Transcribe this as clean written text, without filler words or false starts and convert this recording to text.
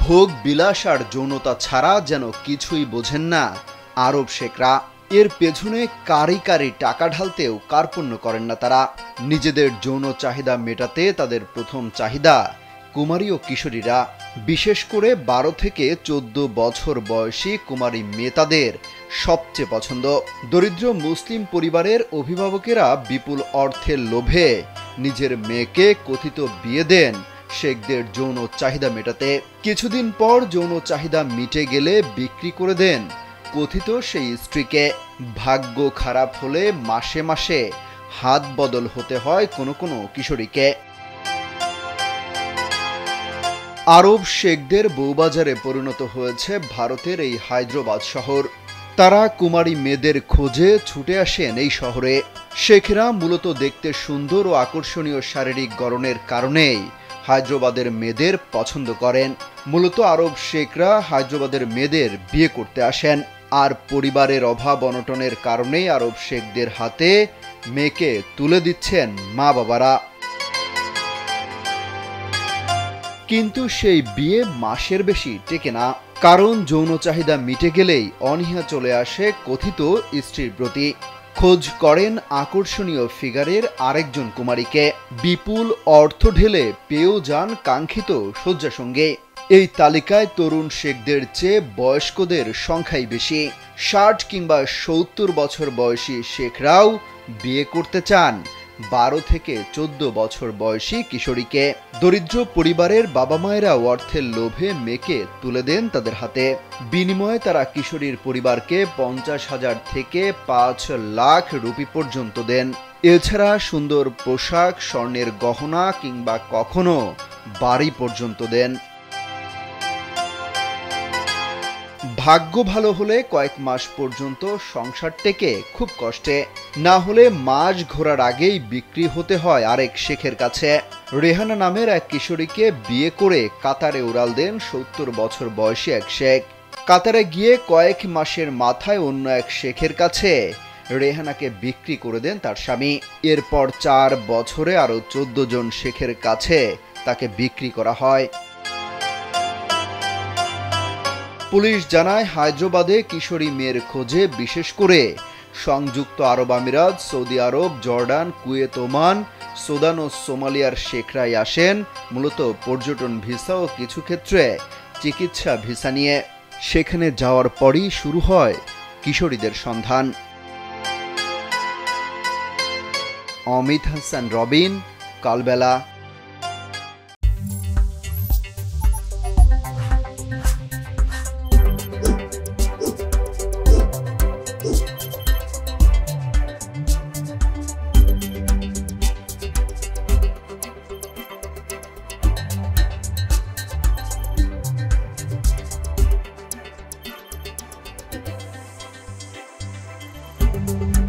ভোগ বিলাস আর যৌনতা ছাড়া যেন কিছুই বোঝেন না আরব শেখরা। এর পেছনে কারি কারি টাকা ঢালতেও কার্পণ্য করেন না তারা। নিজেদের যৌন চাহিদা মেটাতে তাদের প্রথম চাহিদা কুমারী ও কিশোরীরা, বিশেষ করে 12 থেকে 14 বছর বয়সী কুমারী মেয়ে তাদের সবচেয়ে পছন্দ। দরিদ্র মুসলিম পরিবারের অভিভাবকেরা বিপুল অর্থের লোভে নিজের মেয়েকে কথিত বিয়ে দেন শেখদের যৌন চাহিদা মেটাতে। কিছুদিন পর যৌন চাহিদা মিটে গেলে বিক্রি করে দেন কথিত সেই স্ত্রীকে। ভাগ্য খারাপ হলে মাসে মাসে হাত বদল হতে হয় কোনো কোনো কিশোরীকে। আরব শেখদের বউবাজারে পরিণত হয়েছে ভারতের এই হায়দ্রাবাদ শহর। তারা কুমারী মেয়েদের খোঁজে ছুটে আসেন এই শহরে। শেখরা মূলত দেখতে সুন্দর ও আকর্ষণীয় শারীরিক গড়নের কারণেই হায়দ্রাবাদের মেয়েদের পছন্দ করেন। মূলত আরব শেখরা হায়দ্রাবাদের মেয়েদের বিয়ে করতে আসেন, আর পরিবারের অভাব অনটনের কারণেই আরব শেখদের হাতে মেয়েকে তুলে দিচ্ছেন মা বাবারা। কিন্তু সেই বিয়ে মাসের বেশি টেকে না, কারণ যৌন চাহিদা মিটে গেলেই অনীহা চলে আসে কথিত স্ত্রীর প্রতি। খোঁজ করেন আকর্ষণীয় ফিগারের আরেকজন কুমারীকে। বিপুল অর্থ ঢেলে পেয়েও যান কাঙ্ক্ষিত শয্যাসঙ্গে। এই তালিকায় তরুণ শেখদের চেয়ে বয়স্কদের সংখ্যাই বেশি। 60 কিংবা 70 বছর বয়সী শেখরাও বিয়ে করতে চান 12 থেকে 14 বছর বয়সী কিশোরীকে। দরিদ্র পরিবারের বাবা মায়েরা অর্থের লোভে মেয়েকে তুলে দেন তাদের হাতে। বিনিময়ে তারা কিশোরীর পরিবারকে 50,000 থেকে 5 লাখ রুপি পর্যন্ত দেন। এছাড়া সুন্দর পোশাক, স্বর্ণের গহনা কিংবা কখনো বাড়ি পর্যন্ত দেন। ভাগ্য ভালো হলে কয়েক মাস পর্যন্ত সংসার টেকে খুব কষ্টে, না হলে মাস ঘোরার আগেই বিক্রি হতে হয় আরেক শেখের কাছে। রেহানা নামের এক কিশোরীকে বিয়ে করে কাতারে উড়াল দেন 70 বছর বয়সী এক শেখ। কাতারে গিয়ে কয়েক মাসের মাথায় অন্য এক শেখের কাছে রেহানাকে বিক্রি করে দেন তার স্বামী। এরপর 4 বছরে আরো 14 জন শেখের কাছে তাকে বিক্রি করা হয়। পুলিশ জানায়, হায়দ্রাবাদে কিশোরী মেয়ের খোঁজে বিশেষ করে সংযুক্ত আরব আমিরাত, সৌদি আরব, জর্ডান, কুয়েত, ওমান, সুদান ও সোমালিয়ার শেখরাই আসেন মূলত পর্যটন ভিসা ও কিছু ক্ষেত্রে চিকিৎসা ভিসা নিয়ে। সেখানে যাওয়ার পরই শুরু হয় কিশোরীদের সন্ধান। অমিত হাসান, রবিন, কালবেলা। you